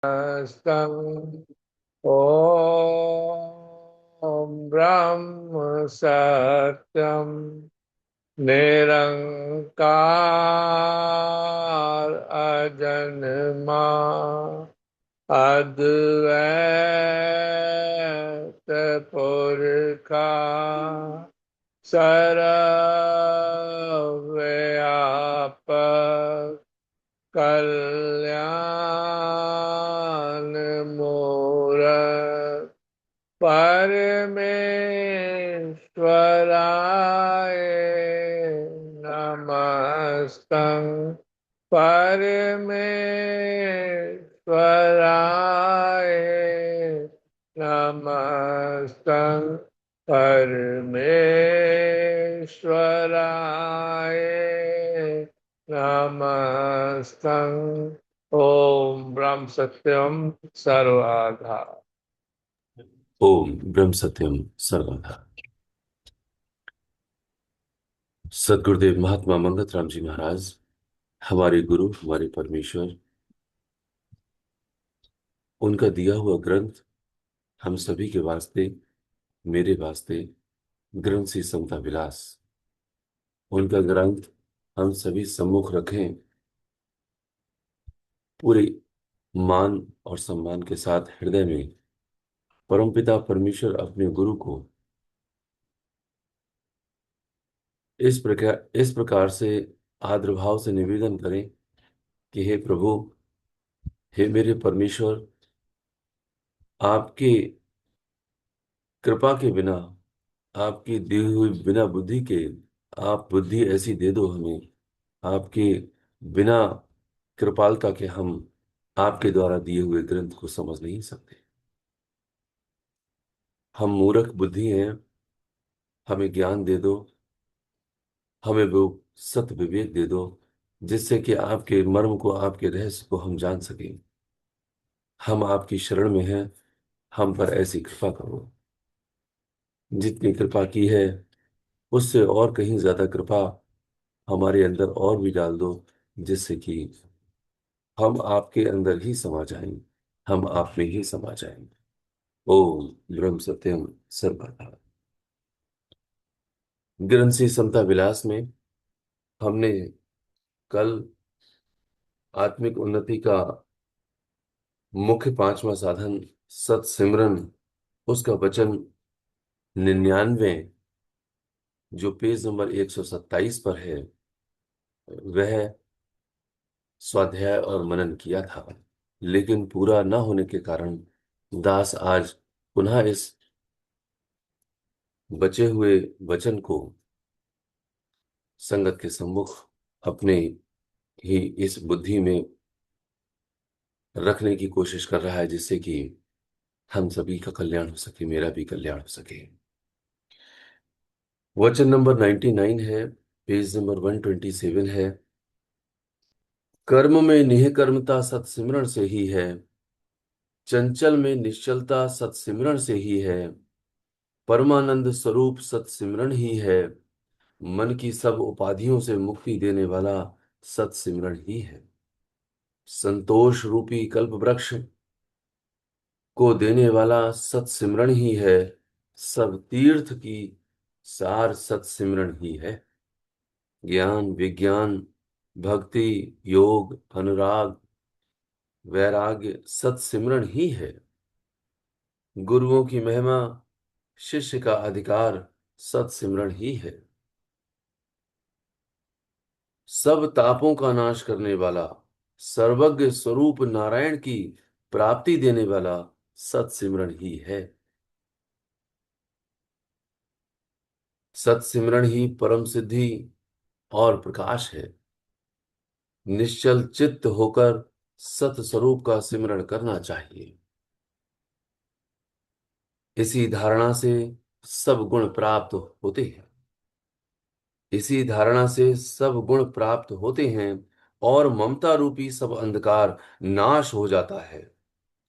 स्तम् ॐ ब्रह्म सत्यम् निरंकार अजन्मा अद्वैत पुरखा सर्वव्यापक कल्याण मूरत परमेश्वराय नमस्तं परमेश्वराय नमस्तं परमेश्वराय नमस्तं। ओम ब्रह्म सत्यम सर्वधा। ओम ब्रह्म सत्यम सर्वधा। सदगुरुदेव महात्मा मंगत राम जी महाराज, हमारे गुरु, हमारे परमेश्वर, उनका दिया हुआ ग्रंथ हम सभी के वास्ते, मेरे वास्ते, ग्रंथ सी समता विलास, उनका ग्रंथ हम सभी सम्मुख रखें, पूरे मान और सम्मान के साथ हृदय में परमपिता परमेश्वर अपने गुरु को इस प्रकार से आदर भाव से निवेदन करें कि हे प्रभु, हे मेरे परमेश्वर, आपके कृपा के बिना, आपकी दी हुई बिना बुद्धि के, आप बुद्धि ऐसी दे दो हमें, आपके बिना कृपालता के हम आपके द्वारा दिए हुए ग्रंथ को समझ नहीं सकते। हम मूर्ख बुद्धि हैं, हमें ज्ञान दे दो, हमें वो सत विवेक दे दो जिससे कि आपके मर्म को, आपके रहस्य को हम जान सकें। हम आपकी शरण में हैं, हम पर ऐसी कृपा करो। जितनी कृपा की है उससे और कहीं ज्यादा कृपा हमारे अंदर और भी डाल दो, जिससे कि हम आपके अंदर ही समा जाएं, हम आप में ही समा जाएं। ओम ब्रह्म सत्यम सर्वदा। ग्रंथि समता विलास में हमने कल आत्मिक उन्नति का मुख्य पांचवा साधन सत सिमरन, उसका वचन 99 जो पेज नंबर 127 पर है, वह स्वाध्याय और मनन किया था। लेकिन पूरा न होने के कारण दास आज पुनः इस बचे हुए वचन को संगत के सम्मुख अपने ही इस बुद्धि में रखने की कोशिश कर रहा है, जिससे कि हम सभी का कल्याण हो सके, मेरा भी कल्याण हो सके। वचन नंबर 99 है, पेज नंबर 127 है। कर्म में निःकर्मता सत्सिमरण से ही है, चंचल में निश्चलता सत्सिमरण से ही है, परमानंद स्वरूप सत्सिमरण ही है, मन की सब उपाधियों से मुक्ति देने वाला सत्सिमरण ही है, संतोष रूपी कल्प वृक्ष को देने वाला सत्सिमरण ही है, सब तीर्थ की सार सत्सिमरण ही है, ज्ञान विज्ञान भक्ति योग अनुराग वैराग्य सत्सिमरण ही है, गुरुओं की महिमा शिष्य का अधिकार सत्सिमरण ही है, सब तापों का नाश करने वाला सर्वज्ञ स्वरूप नारायण की प्राप्ति देने वाला सत्सिमरण ही है, सत्सिमरण ही परम सिद्धि और प्रकाश है। निश्चल चित्त होकर सत स्वरूप का सिमरण करना चाहिए। इसी धारणा से सब गुण प्राप्त होते हैं, इसी धारणा से सब गुण प्राप्त होते हैं और ममता रूपी सब अंधकार नाश हो जाता है।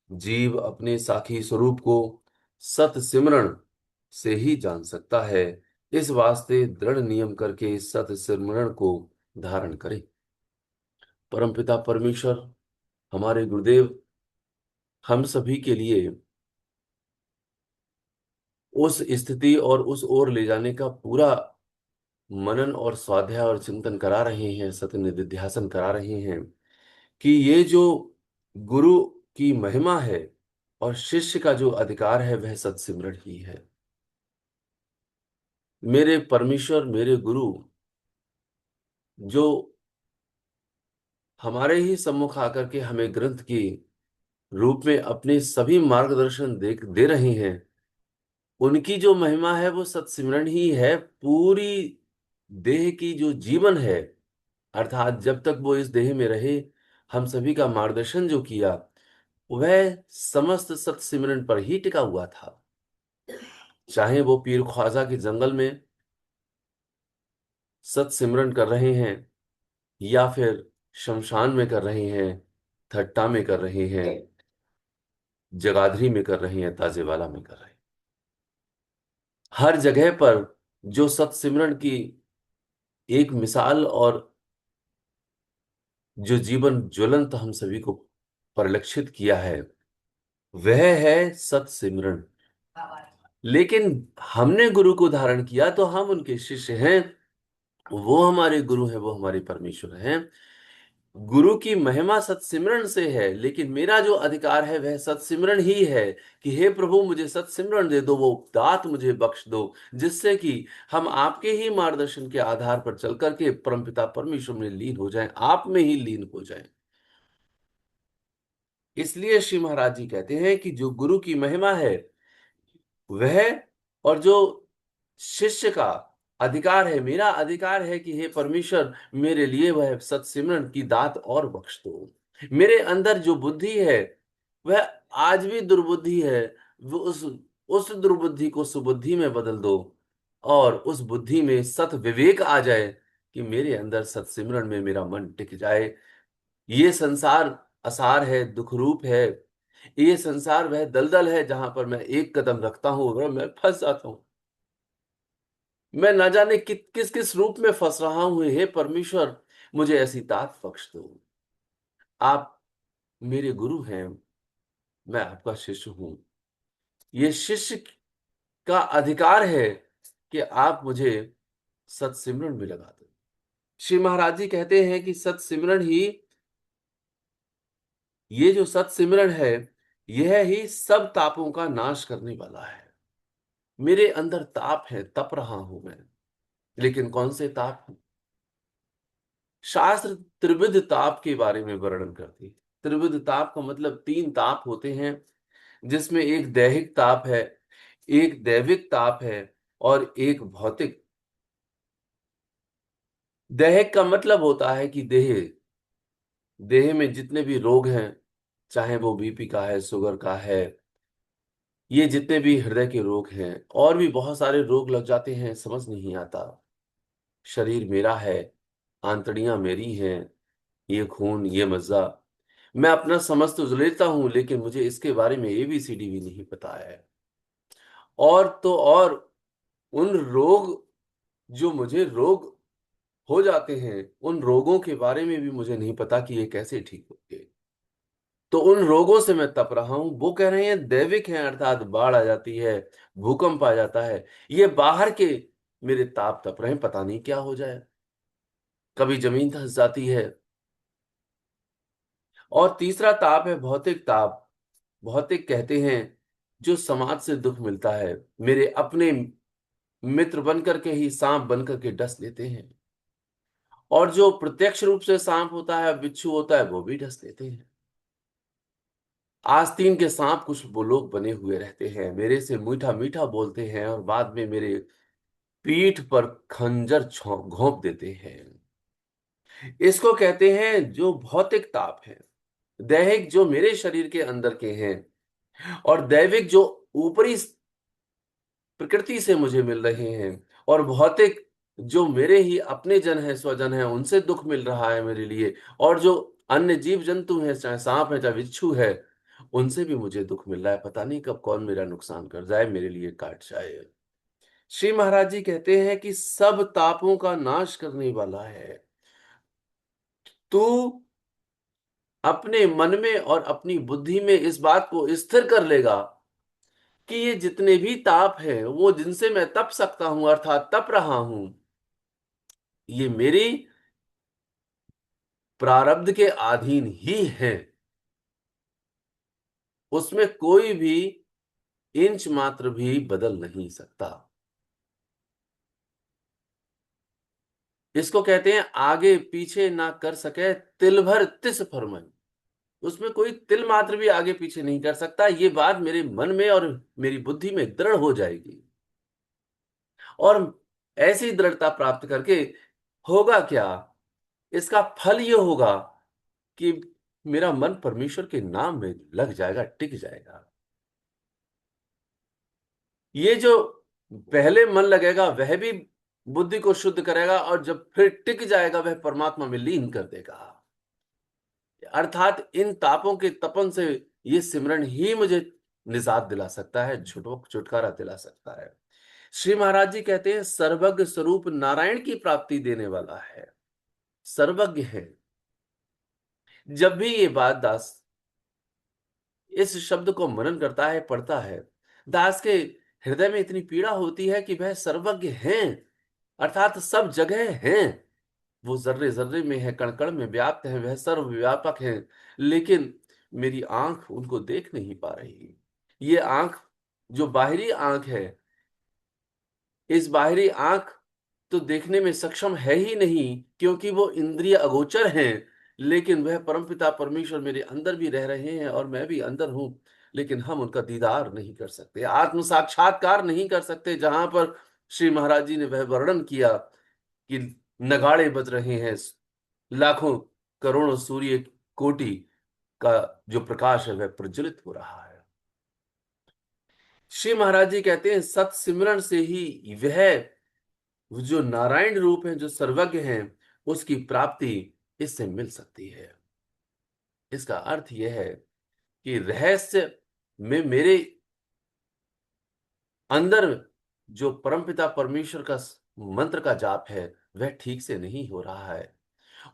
जीव अपने साखी स्वरूप को सत सिमरण से ही जान सकता है। इस वास्ते दृढ़ नियम करके सत सिमरण को धारण करें। परमपिता परमेश्वर, हमारे गुरुदेव हम सभी के लिए उस स्थिति और उस ओर ले जाने का पूरा मनन और स्वाध्याय और चिंतन करा रहे हैं, सत्य निधिध्यासन करा रहे हैं कि ये जो गुरु की महिमा है और शिष्य का जो अधिकार है वह सत्सिमरण ही है। मेरे परमेश्वर, मेरे गुरु जो हमारे ही सम्मुख आकर के हमें ग्रंथ की रूप में अपने सभी मार्गदर्शन दे रहे हैं, उनकी जो महिमा है वो सत्सिमरण ही है। पूरी देह की जो जीवन है, अर्थात जब तक वो इस देह में रहे, हम सभी का मार्गदर्शन जो किया वह समस्त सत्सिमरण पर ही टिका हुआ था। चाहे वो पीर ख्वाजा के जंगल में सत्सिमरण कर रहे हैं, या फिर शमशान में कर रहे हैं, थट्टा में कर रहे हैं, जगाधरी में कर रहे हैं, ताजेवाला में कर रहे हैं, हर जगह पर जो सत्सिमरण की एक मिसाल और जो जीवन ज्वलंत हम सभी को परिलक्षित किया है वह है सत्सिमरण। लेकिन हमने गुरु को धारण किया तो हम उनके शिष्य हैं, वो हमारे गुरु हैं, वो हमारे परमेश्वर हैं। गुरु की महिमा सत्सिमरण से है, लेकिन मेरा जो अधिकार है वह सत्सिमरण ही है कि हे प्रभु मुझे सत्सिमरण दे दो, वो दात मुझे बख्श दो, जिससे कि हम आपके ही मार्गदर्शन के आधार पर चल करके परमपिता परमेश्वर में लीन हो जाएं, आप में ही लीन हो जाएं। इसलिए श्री महाराज जी कहते हैं कि जो गुरु की महिमा है वह, और जो शिष्य का अधिकार है, मेरा अधिकार है कि हे परमेश्वर मेरे लिए वह सत्सिमरण की दात और बख्श दो। मेरे अंदर जो बुद्धि है वह आज भी दुर्बुद्धि है, वो उस दुर्बुद्धि को सुबुद्धि में बदल दो, और उस बुद्धि में सत विवेक आ जाए कि मेरे अंदर सत्सिमरण में मेरा मन टिक जाए। ये संसार असार है, दुख रूप है। ये संसार वह दलदल है जहां पर मैं एक कदम रखता हूं और मैं फंस जाता हूं। मैं ना जाने किस किस रूप में फंस रहा हूं, हे परमेश्वर मुझे ऐसी तात बख्श दो। आप मेरे गुरु हैं, मैं आपका शिष्य हूं। ये शिष्य का अधिकार है कि आप मुझे सत्सिमरण में लगा दो। श्री महाराज जी कहते हैं कि सत्सिमरण ही, ये जो सत्सिमरण है यह ही सब तापों का नाश करने वाला है। मेरे अंदर ताप है, तप रहा हूं मैं, लेकिन कौन से ताप? शास्त्र त्रिविध ताप के बारे में वर्णन करती है। त्रिविध ताप का मतलब तीन ताप होते हैं, जिसमें एक दैहिक ताप है, एक दैविक ताप है, और एक भौतिक। दैहिक का मतलब होता है कि देह देह में जितने भी रोग हैं, चाहे वो बीपी का है, शुगर का है, ये जितने भी हृदय के रोग हैं, और भी बहुत सारे रोग लग जाते हैं, समझ नहीं आता। शरीर मेरा है, आंतड़ियां मेरी हैं, ये खून, ये मज्जा, मैं अपना समझ तो लेता हूं, लेकिन मुझे इसके बारे में एबीसीडी भी नहीं पता है। और तो और उन रोग, जो मुझे रोग हो जाते हैं, उन रोगों के बारे में भी मुझे नहीं पता कि ये कैसे ठीक होंगे। तो उन रोगों से मैं तप रहा हूं। वो कह रहे हैं दैविक हैं, अर्थात बाढ़ आ जाती है, भूकंप आ जाता है, ये बाहर के मेरे ताप तप रहे हैं, पता नहीं क्या हो जाए, कभी जमीन धंस जाती है। और तीसरा ताप है भौतिक ताप। भौतिक कहते हैं जो समाज से दुख मिलता है, मेरे अपने मित्र बनकर के ही सांप बनकर के डस लेते हैं, और जो प्रत्यक्ष रूप से सांप होता है, बिच्छू होता है, वो भी डस लेते हैं। आस्तीन के सांप कुछ वो लोग बने हुए रहते हैं, मेरे से मीठा मीठा बोलते हैं और बाद में मेरे पीठ पर खंजर घोंप देते हैं। इसको कहते हैं जो भौतिक ताप है। दैहिक जो मेरे शरीर के अंदर के हैं, और दैविक जो ऊपरी प्रकृति से मुझे मिल रहे हैं, और भौतिक जो मेरे ही अपने जन है, स्वजन है, उनसे दुख मिल रहा है मेरे लिए, और जो अन्य जीव जंतु हैं, चाहे सांप है चाहे बिच्छू है, उनसे भी मुझे दुख मिल रहा है। पता नहीं कब कौन मेरा नुकसान कर जाए, मेरे लिए काट जाए। श्री महाराज जी कहते हैं कि सब तापों का नाश करने वाला है तू। अपने मन में और अपनी बुद्धि में इस बात को स्थिर कर लेगा कि ये जितने भी ताप हैं वो जिनसे मैं तप सकता हूं अर्थात तप रहा हूं, ये मेरी प्रारब्ध के अधीन ही हैं। उसमें कोई भी इंच मात्र भी बदल नहीं सकता। इसको कहते हैं आगे पीछे ना कर सके तिल भर तिस फरमाई। उसमें कोई तिल मात्र भी आगे पीछे नहीं कर सकता। ये बात मेरे मन में और मेरी बुद्धि में दृढ़ हो जाएगी। और ऐसी दृढ़ता प्राप्त करके होगा क्या, इसका फल ये होगा कि मेरा मन परमेश्वर के नाम में लग जाएगा, टिक जाएगा। ये जो पहले मन लगेगा वह भी बुद्धि को शुद्ध करेगा, और जब फिर टिक जाएगा वह परमात्मा में लीन कर देगा। अर्थात इन तापों के तपन से ये सिमरन ही मुझे निजात दिला सकता है, छुटकारा दिला सकता है। श्री महाराज जी कहते हैं सर्वज्ञ स्वरूप नारायण की प्राप्ति देने वाला है, सर्वज्ञ है। जब भी ये बात दास इस शब्द को मनन करता है, पढ़ता है, दास के हृदय में इतनी पीड़ा होती है कि वह सर्वज्ञ हैं, अर्थात सब जगह हैं। वो जर्रे जर्रे में है, कण कण में व्याप्त है, वह सर्वव्यापक है। लेकिन मेरी आंख उनको देख नहीं पा रही। ये आंख जो बाहरी आंख है, इस बाहरी आंख तो देखने में सक्षम है ही नहीं, क्योंकि वो इंद्रिय अगोचर हैं। लेकिन वह परमपिता परमेश्वर मेरे अंदर भी रह रहे हैं और मैं भी अंदर हूं, लेकिन हम उनका दीदार नहीं कर सकते, आत्म साक्षात्कार नहीं कर सकते। जहां पर श्री महाराज जी ने वह वर्णन किया कि नगाड़े बज रहे हैं, लाखों करोड़ों सूर्य कोटि का जो प्रकाश है वह प्रज्वलित हो रहा है। श्री महाराज जी कहते हैं सत सिमरन से ही वह जो नारायण रूप है, जो सर्वज्ञ है, उसकी प्राप्ति इससे मिल सकती है। इसका अर्थ यह है कि रहस्य में मेरे अंदर जो परमपिता परमेश्वर का मंत्र का जाप है वह ठीक से नहीं हो रहा है।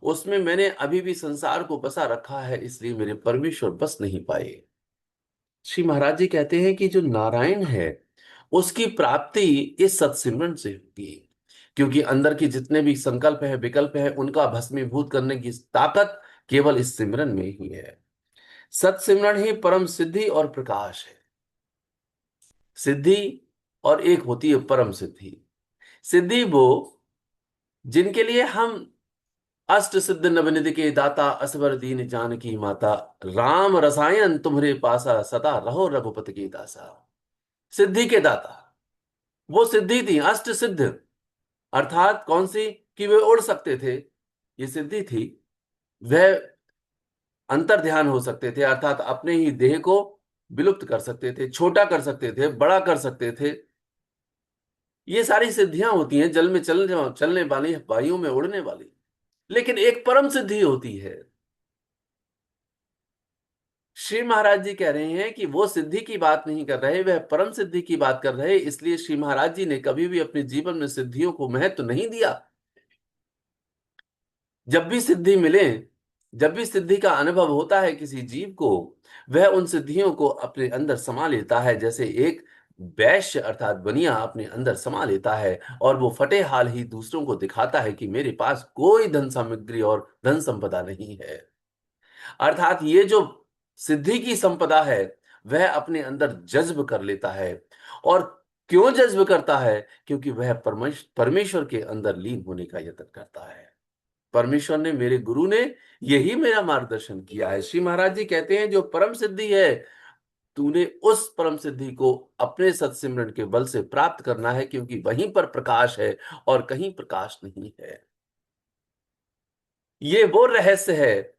उसमें मैंने अभी भी संसार को बसा रखा है, इसलिए मेरे परमेश्वर बस नहीं पाए। श्री महाराज जी कहते हैं कि जो नारायण है उसकी प्राप्ति इस सत्सिमरन से होगी, क्योंकि अंदर के जितने भी संकल्प है विकल्प है उनका भस्मीभूत करने की ताकत केवल इस सिमरन में ही है। सत्सिमरन ही परम सिद्धि और प्रकाश है। सिद्धि और एक होती है परम सिद्धि। सिद्धि वो जिनके लिए हम अष्ट सिद्ध नवनिधि के दाता असवर दीन जानकी माता, राम रसायन तुम्हारे पासा सदा रहो रघुपति की दासा। सिद्धि के दाता, वो सिद्धि थी अष्ट सिद्ध, अर्थात कौन सी, कि वे उड़ सकते थे, ये सिद्धि थी। वह अंतर ध्यान हो सकते थे, अर्थात अपने ही देह को विलुप्त कर सकते थे, छोटा कर सकते थे, बड़ा कर सकते थे। ये सारी सिद्धियां होती हैं जल में चलने वाली, वायु में उड़ने वाली। लेकिन एक परम सिद्धि होती है। श्री महाराज जी कह रहे हैं कि वो सिद्धि की बात नहीं कर रहे, वह परम सिद्धि की बात कर रहे। इसलिए श्री महाराज जी ने कभी भी अपने जीवन में सिद्धियों को महत्व नहीं दिया। जब भी सिद्धि मिले, जब भी सिद्धि का अनुभव होता है किसी जीव को, वह उन सिद्धियों को अपने अंदर समा लेता है, जैसे एक वैश्य अर्थात बनिया अपने अंदर समा लेता है और वो फटे हाल ही दूसरों को दिखाता है कि मेरे पास कोई धन सामग्री और धन संपदा नहीं है। अर्थात ये जो सिद्धि की संपदा है वह अपने अंदर जज्ब कर लेता है। और क्यों जज्ब करता है? क्योंकि वह परमेश्वर के अंदर लीन होने का यत्न करता है। परमेश्वर ने, मेरे गुरु ने यही मेरा मार्गदर्शन किया है। श्री महाराज जी कहते हैं जो परम सिद्धि है, तूने उस परम सिद्धि को अपने सत्सिमरन के बल से प्राप्त करना है, क्योंकि वहीं पर प्रकाश है और कहीं प्रकाश नहीं है। ये वो रहस्य है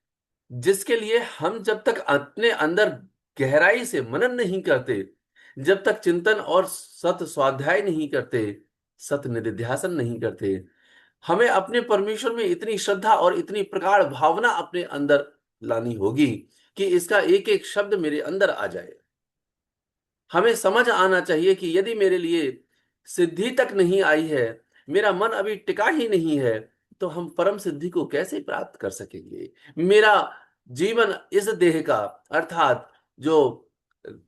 जिसके लिए हम जब तक अपने अंदर गहराई से मनन नहीं करते, जब तक चिंतन और सत स्वाध्याय नहीं करते, सत निधिध्यासन नहीं करते, हमें अपने परमेश्वर में इतनी श्रद्धा और इतनी प्रगाढ़ भावना अपने अंदर लानी होगी कि इसका एक एक शब्द मेरे अंदर आ जाए। हमें समझ आना चाहिए कि यदि मेरे लिए सिद्धि तक नहीं आई है, मेरा मन अभी टिका ही नहीं है, तो हम परम सिद्धि को कैसे प्राप्त कर सकेंगे। मेरा जीवन इस देह का, अर्थात जो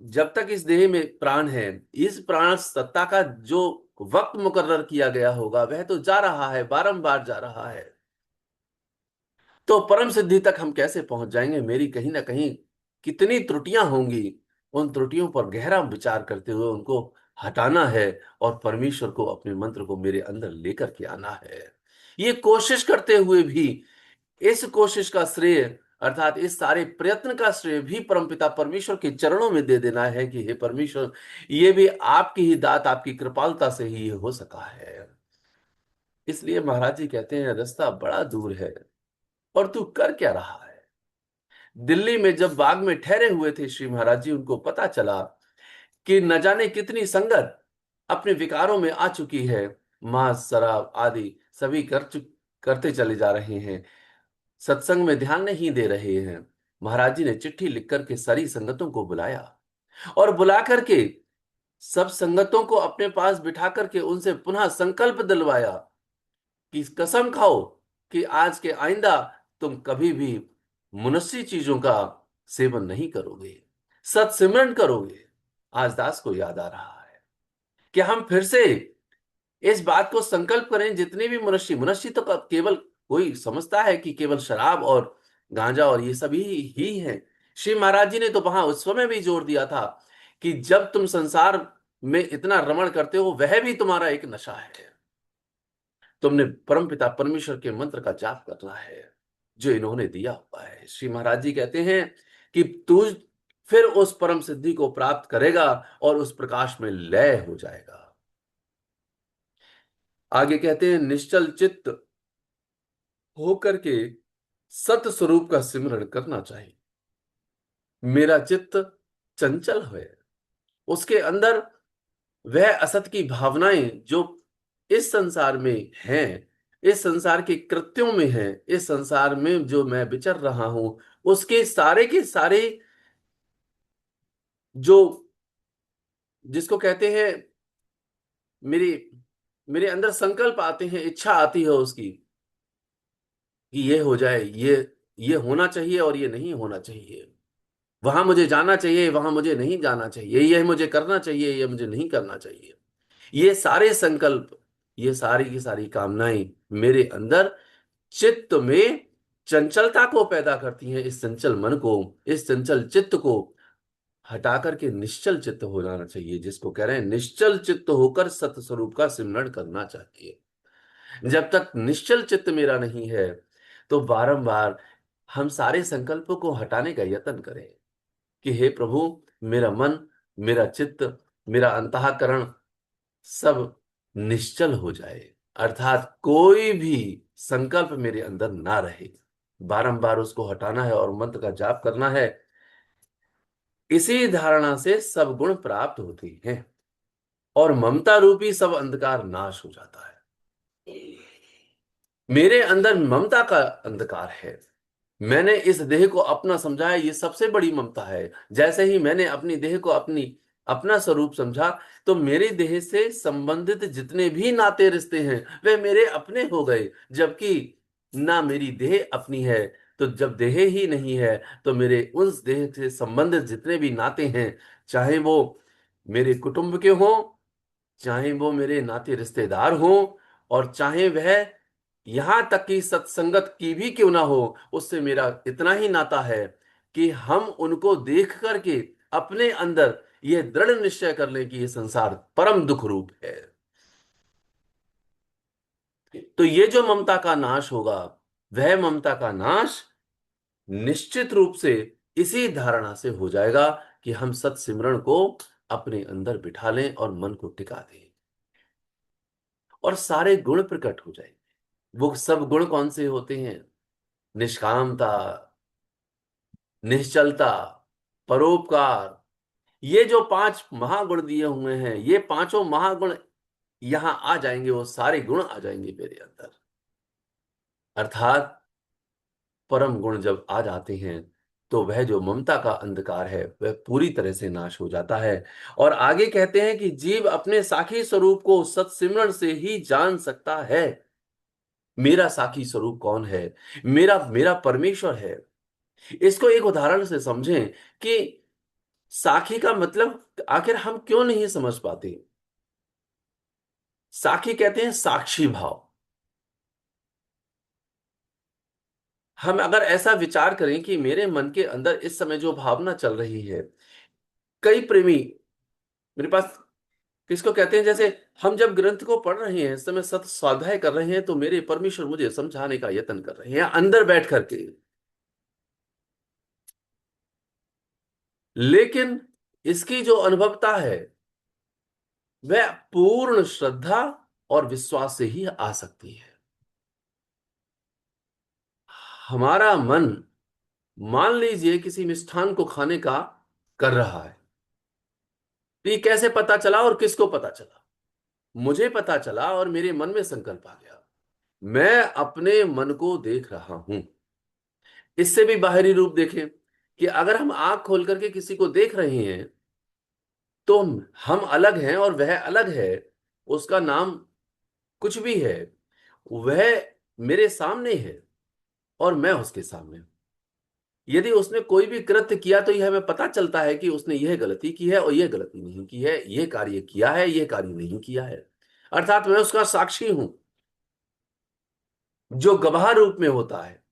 जब तक इस देह में प्राण है, इस प्राण सत्ता का जो वक्त मुकर्रर किया गया होगा वह तो जा रहा है, बारंबार जा रहा है। तो परम सिद्धि तक हम कैसे पहुंच जाएंगे? मेरी कहीं ना कहीं कितनी त्रुटियां होंगी, उन त्रुटियों पर गहरा विचार करते हुए उनको हटाना है और परमेश्वर को, अपने मंत्र को मेरे अंदर लेकर के आना है। ये कोशिश करते हुए भी, इस कोशिश का श्रेय, अर्थात इस सारे प्रयत्न का श्रेय भी परमपिता परमेश्वर के चरणों में दे देना है कि हे परमेश्वर, ये भी आपकी ही दात, आपकी कृपालुता से ही ये हो सका है। इसलिए महाराज जी कहते हैं, रास्ता बड़ा दूर है और तू कर क्या रहा है? दिल्ली में जब बाग में ठहरे हुए थे श्री महाराज जी, उनको पता चला कि न जाने कितनी संगत अपने विकारों में आ चुकी है। मांस, शराब आदि सभी करते चले जा रहे हैं, सत्संग में ध्यान नहीं दे रहे हैं। महाराज जी ने चिट्ठी लिख करके सारी संगतों को बुलाया और बुला करके सब संगतों को अपने पास बिठा करके उनसे पुनः संकल्प दिलवाया कि कसम खाओ कि आज के आइंदा तुम कभी भी मनुष्य चीजों का सेवन नहीं करोगे, सत्सिमरन करोगे। आज दास को याद आ रहा है कि हम फिर से इस बात को संकल्प करें, जितने भी मनुष्य, मनुष्य तो केवल कोई समझता है कि केवल शराब और गांजा और ये सभी ही है। श्री महाराज जी ने तो वहां उस समय भी जोर दिया था कि जब तुम संसार में इतना रमण करते हो, वह भी तुम्हारा एक नशा है। तुमने परमपिता परमेश्वर के मंत्र का जाप करना है जो इन्होंने दिया हुआ है। श्री महाराज जी कहते हैं कि तू फिर उस परम सिद्धि को प्राप्त करेगा और उस प्रकाश में लय हो जाएगा। आगे कहते हैं, निश्चल चित्त होकर के सत स्वरूप का सिमरण करना चाहिए। मेरा चित्त चंचल है, उसके अंदर वह असत की भावनाएं जो इस संसार में हैं, इस संसार के कृत्यों में हैं, इस संसार में जो मैं विचर रहा हूं, उसके सारे के सारे जो, जिसको कहते हैं, मेरे मेरे अंदर संकल्प आते हैं, इच्छा आती है उसकी कि ये हो जाए, ये होना चाहिए और ये नहीं होना चाहिए, वहां मुझे जाना चाहिए, वहां मुझे नहीं जाना चाहिए, ये मुझे करना चाहिए, ये मुझे नहीं करना चाहिए। ये सारे संकल्प, ये सारी की सारी कामनाएं मेरे अंदर चित्त में चंचलता को पैदा करती हैं। इस चंचल मन को, इस चंचल चित्त को हटा करके निश्चल चित्त हो जाना चाहिए, जिसको कह रहे हैं निश्चल चित्त होकर सत स्वरूप का सिमरण करना चाहिए। जब तक निश्चल चित्त मेरा नहीं है, तो बारंबार हम सारे संकल्पों को हटाने का यत्न करें कि हे प्रभु, मेरा मन, मेरा चित्त, मेरा अंतःकरण सब निश्चल हो जाए, अर्थात कोई भी संकल्प मेरे अंदर ना रहे। बारंबार उसको हटाना है और मंत्र का जाप करना है। इसी धारणा से सब गुण प्राप्त होते हैं और ममता रूपी सब अंधकार नाश हो जाता है। मेरे अंदर ममता का अंधकार है, मैंने इस देह को अपना समझा है, ये सबसे बड़ी ममता है। जैसे ही मैंने अपनी देह को अपनी अपना स्वरूप समझा, तो मेरे देह से संबंधित जितने भी नाते रिश्ते हैं वे मेरे अपने हो गए। जबकि ना मेरी देह अपनी है, तो जब देह ही नहीं है, तो मेरे उस देह से संबंधित जितने भी नाते हैं, चाहे वो मेरे कुटुंब के हों, चाहे वो मेरे नाते रिश्तेदार हों, और चाहे वह यहां तक कि सत्संगत की भी क्यों ना हो, उससे मेरा इतना ही नाता है कि हम उनको देख करके अपने अंदर यह दृढ़ निश्चय कर लें कि यह संसार परम दुख रूप है। तो ये जो ममता का नाश होगा, वह ममता का नाश निश्चित रूप से इसी धारणा से हो जाएगा कि हम सत्सिमरण को अपने अंदर बिठा लें और मन को टिका दें और सारे गुण प्रकट हो जाएंगे। वो सब गुण कौन से होते हैं? निष्कामता, निश्चलता, परोपकार, ये जो पांच महागुण दिए हुए हैं, ये पांचों महागुण यहां आ जाएंगे, वो सारे गुण आ जाएंगे मेरे अंदर। अर्थात परम गुण जब आ जाते हैं, तो वह जो ममता का अंधकार है वह पूरी तरह से नाश हो जाता है। और आगे कहते हैं कि जीव अपने साखी स्वरूप को सत्सिमरण से ही जान सकता है। मेरा साखी स्वरूप कौन है? मेरा मेरा परमेश्वर है। इसको एक उदाहरण से समझें कि साखी का मतलब आखिर हम क्यों नहीं समझ पाते। साखी कहते हैं साक्षी भाव। हम अगर ऐसा विचार करें कि मेरे मन के अंदर इस समय जो भावना चल रही है, कई प्रेमी मेरे पास किसको कहते हैं, जैसे हम जब ग्रंथ को पढ़ रहे हैं, इस समय सत स्वाध्याय कर रहे हैं, तो मेरे परमेश्वर मुझे समझाने का यत्न कर रहे हैं अंदर बैठ करके। लेकिन इसकी जो अनुभवता है वह पूर्ण श्रद्धा और विश्वास से ही आ सकती है। हमारा मन, मान लीजिए किसी मिष्ठान को खाने का कर रहा है, तो ये कैसे पता चला और किसको पता चला? मुझे पता चला और मेरे मन में संकल्प आ गया। मैं अपने मन को देख रहा हूं। इससे भी बाहरी रूप देखें कि अगर हम आंख खोल करके किसी को देख रहे हैं, तो हम अलग हैं और वह अलग है। उसका नाम कुछ भी है, वह मेरे सामने है और मैं उसके सामने हूं। यदि उसने कोई भी कृत्य किया तो यह हमें पता चलता है कि उसने यह गलती की है और यह गलती नहीं की है, यह कार्य किया है, यह कार्य नहीं किया है। अर्थात मैं उसका साक्षी हूं, जो गवाह रूप में होता है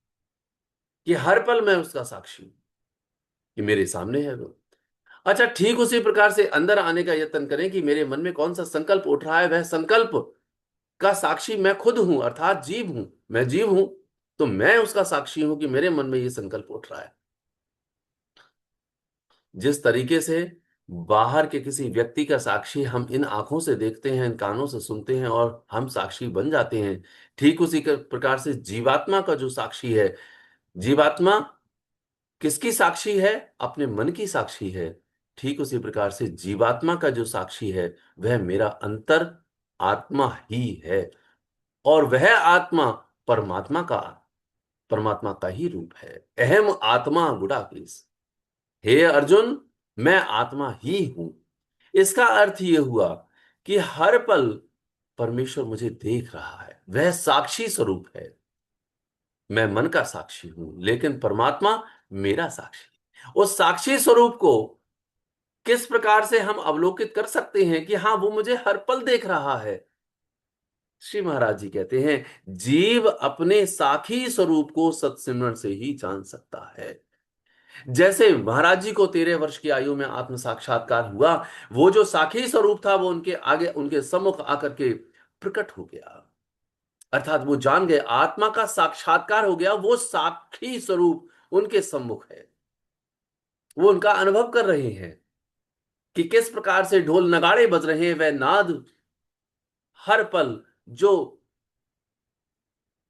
कि हर पल मैं उसका साक्षी हूं कि मेरे सामने है वो। अच्छा, ठीक उसी प्रकार से अंदर आने का यत्न करें कि मेरे मन में कौन सा संकल्प उठ रहा है, वह संकल्प का साक्षी मैं खुद हूं, अर्थात जीव हूं। मैं जीव हूं, तो मैं उसका साक्षी हूं कि मेरे मन में यह संकल्प उठ रहा है। जिस तरीके से बाहर के किसी व्यक्ति का साक्षी हम इन आंखों से देखते हैं, इन कानों से सुनते हैं और हम साक्षी बन जाते हैं, ठीक उसी प्रकार से जीवात्मा का जो साक्षी है, जीवात्मा किसकी साक्षी है? अपने मन की साक्षी है। ठीक उसी प्रकार से जीवात्मा का जो साक्षी है वह मेरा अंतर आत्मा ही है। और वह आत्मा परमात्मा का परमात्मा का ही रूप है। अहम आत्मा गुडाकेश। हे अर्जुन, मैं आत्मा ही हूं। इसका अर्थ यह हुआ कि हर पल परमेश्वर मुझे देख रहा है, वह साक्षी स्वरूप है। मैं मन का साक्षी हूं, लेकिन परमात्मा मेरा साक्षी। उस साक्षी स्वरूप को किस प्रकार से हम अवलोकित कर सकते हैं कि हाँ, वो मुझे हर पल देख रहा है? श्री महाराज जी कहते हैं, जीव अपने साखी स्वरूप को सत्सिमरन से ही जान सकता है। जैसे महाराज जी को 13 वर्ष की आयु में आत्म साक्षात्कार हुआ, वो जो साखी स्वरूप था वो उनके आगे, उनके सम्मुख आकर के प्रकट हो गया। अर्थात वो जान गए, आत्मा का साक्षात्कार हो गया, वो साक्षी स्वरूप उनके सम्मुख है। वो उनका अनुभव कर रहे हैं कि किस प्रकार से ढोल नगाड़े बज रहे हैं, वह नाद हर पल जो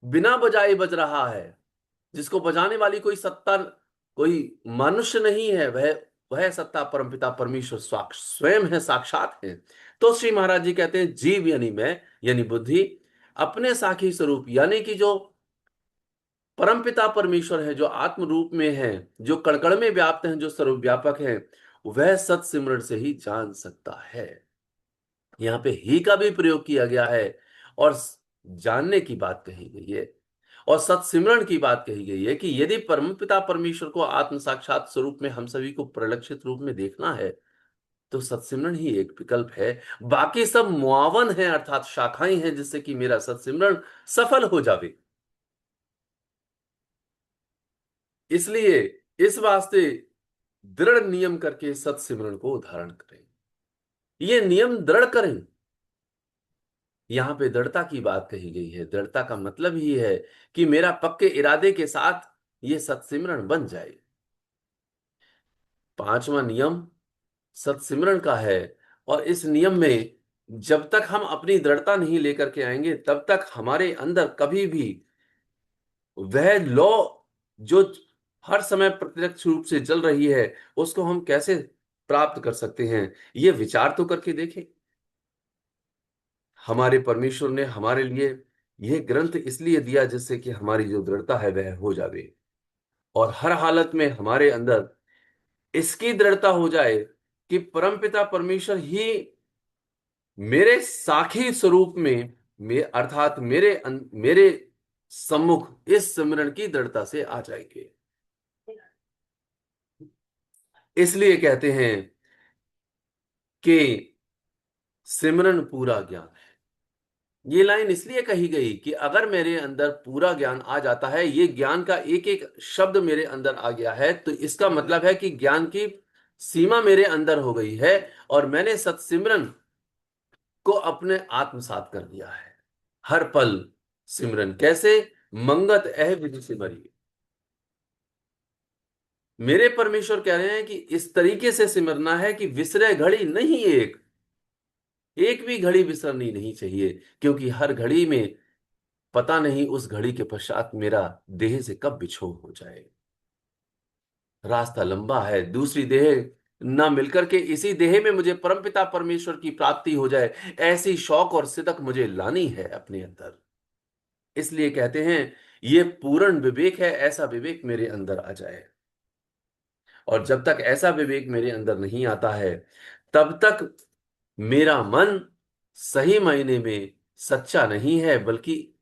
बिना बजाए बज रहा है, जिसको बजाने वाली कोई सत्ता, कोई मनुष्य नहीं है, वह सत्ता परमपिता परमेश्वर स्वयं है, साक्षात है। तो श्री महाराज जी कहते हैं, जीव यानी मैं, यानी बुद्धि, अपने साखी स्वरूप यानी कि जो परमपिता परमेश्वर है, जो आत्म रूप में है, जो कणकण में व्याप्त हैं, जो सर्वव्यापक है, वह सत सिमरण से ही जान सकता है। यहां पे ही का भी प्रयोग किया गया है और जानने की बात कही गई है और सत्सिमरण की बात कही गई है कि यदि परमपिता परमेश्वर को आत्म साक्षात स्वरूप में हम सभी को परिलक्षित रूप में देखना है, तो सत्सिमरण ही एक विकल्प है। बाकी सब मुआवन है, अर्थात शाखाएं हैं, जिससे कि मेरा सत्सिमरण सफल हो जावे। इसलिए इस वास्ते दृढ़ नियम करके सत्सिमरण को धारण करें। ये नियम दृढ़ करें। यहां पे दृढ़ता की बात कही गई है। दृढ़ता का मतलब ही है कि मेरा पक्के इरादे के साथ ये सत्सिमरण बन जाए। पांचवा नियम सत्सिमरण का है और इस नियम में जब तक हम अपनी दृढ़ता नहीं लेकर के आएंगे, तब तक हमारे अंदर कभी भी वह लौ जो हर समय प्रत्यक्ष रूप से चल रही है, उसको हम कैसे प्राप्त कर सकते हैं? ये विचार तो करके देखें। हमारे परमेश्वर ने हमारे लिए यह ग्रंथ इसलिए दिया जिससे कि हमारी जो दृढ़ता है वह हो जावे और हर हालत में हमारे अंदर इसकी दृढ़ता हो जाए कि परमपिता परमेश्वर ही मेरे साखी स्वरूप में, अर्थात मेरे सम्मुख इस सिमरन की दृढ़ता से आ जाएंगे। इसलिए कहते हैं कि सिमरन पूरा ज्ञान है। ये लाइन इसलिए कही गई कि अगर मेरे अंदर पूरा ज्ञान आ जाता है, ये ज्ञान का एक एक शब्द मेरे अंदर आ गया है, तो इसका मतलब है कि ज्ञान की सीमा मेरे अंदर हो गई है और मैंने सत्सिमरन को अपने आत्मसात कर दिया है। हर पल सिमरन कैसे? मंगत अह विधि सिमरी। मेरे परमेश्वर कह रहे हैं कि इस तरीके से सिमरना है कि विसरे घड़ी नहीं, एक एक भी घड़ी विसरनी नहीं चाहिए, क्योंकि हर घड़ी में पता नहीं उस घड़ी के पश्चात मेरा देह से कब बिछोह हो जाए। रास्ता लंबा है, दूसरी देह ना मिलकर के इसी देह में मुझे परमपिता परमेश्वर की प्राप्ति हो जाए, ऐसी शौक और सिदक मुझे लानी है अपने अंदर। इसलिए कहते हैं ये पूर्ण विवेक है, ऐसा विवेक मेरे अंदर आ जाए। और जब तक ऐसा विवेक मेरे अंदर नहीं आता है, तब तक मेरा मन सही मायने में सच्चा नहीं है, बल्कि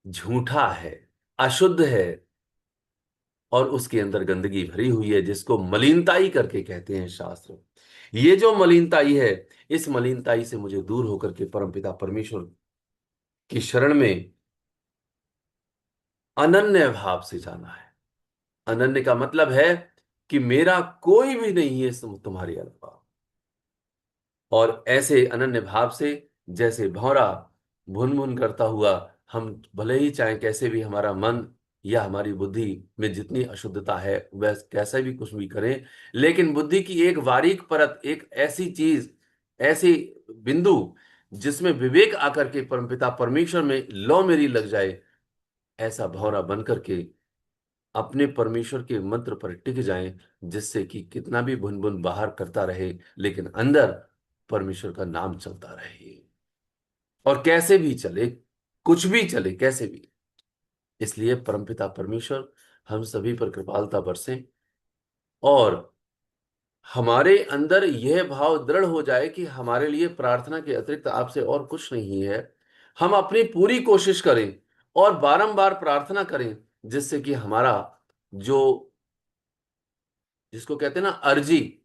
झूठा है, अशुद्ध है, और उसके अंदर गंदगी भरी हुई है, जिसको मलिनताई करके कहते हैं शास्त्र। ये जो मलिनताई है, इस मलिनताई से मुझे दूर होकर के परमपिता परमेश्वर की शरण में अनन्य भाव से जाना है। अनन्य का मतलब है कि मेरा कोई भी नहीं है तुम्हारे अलावा। और ऐसे अनन्य भाव से, जैसे भौरा भुन भुन करता हुआ, हम भले ही चाहे कैसे भी हमारा मन या हमारी बुद्धि में जितनी अशुद्धता है वह कैसा भी कुछ भी करें, लेकिन बुद्धि की एक बारीक परत, एक ऐसी चीज, ऐसी बिंदु जिसमें विवेक आकर के परमपिता परमेश्वर में लौ मेरी लग जाए, ऐसा भौरा बन करके अपने परमेश्वर के मंत्र पर टिक जाएं, जिससे कि कितना भी भुन भुन बाहर करता रहे, लेकिन अंदर परमेश्वर का नाम चलता रहे। और कैसे भी चले, कुछ भी चले, कैसे भी। इसलिए परमपिता परमेश्वर हम सभी पर कृपालता बरसे और हमारे अंदर यह भाव दृढ़ हो जाए कि हमारे लिए प्रार्थना के अतिरिक्त आपसे और कुछ नहीं है। हम अपनी पूरी कोशिश करें और बारंबार प्रार्थना करें, जिससे कि हमारा जो, जिसको कहते हैं ना अर्जी,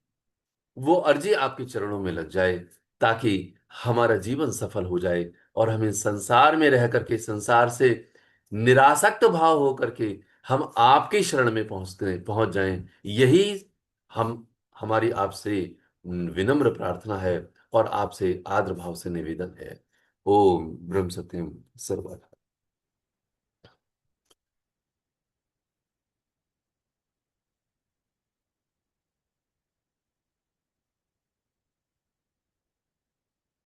वो अर्जी आपके चरणों में लग जाए, ताकि हमारा जीवन सफल हो जाए और हम इस संसार में रह करके, संसार से निरासक्त भाव हो करके हम आपकी शरण में पहुंच जाएं। यही हम हमारी आपसे विनम्र प्रार्थना है और आपसे आदर भाव से निवेदन है। ओम ब्रह्म सत्यम सर्वदा।